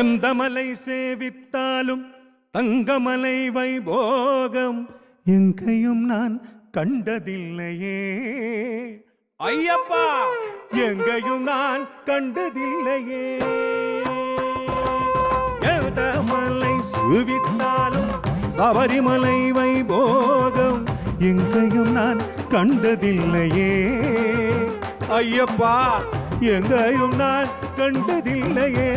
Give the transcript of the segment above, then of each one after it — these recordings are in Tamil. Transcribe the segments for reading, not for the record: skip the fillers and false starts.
எந்த மலை சேவித்தாலும் தங்கமலை வைபோகம் எங்கையும் நான் கண்டதில்லையே ஐயப்பா, எங்கையும் நான் கண்டதில்லையே. எந்த மலை சேவித்தாலும் சபரிமலை வைபோகம் எங்கையும் நான் கண்டதில்லையே ஐயப்பா, எங்கையும் நான் கண்டதில்லையே.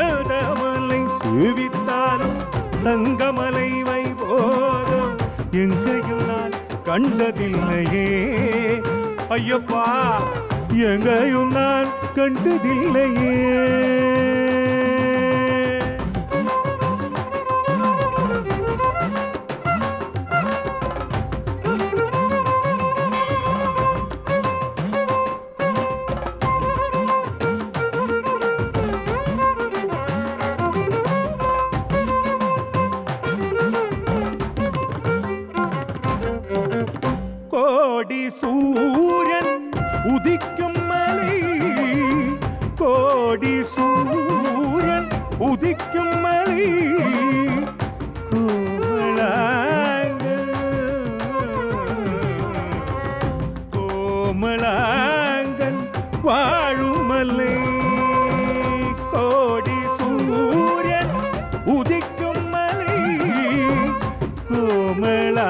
எதமலை சேவித்தாலும் தங்கமலை வைபோகம் எங்கையும் நான் கண்டதில்லையே ஐயப்பா, எங்கையும் நான் கண்டதில்லையே. கோடி சூரியன் உதிக்கும் மலை, கோடி சூரியன் உதிக்கும் மலை, கோமளாங்கல் கோமளாங்கல் வாழும் மலை. கோடி சூரியன் உதிக்கும் மலை, கோமளா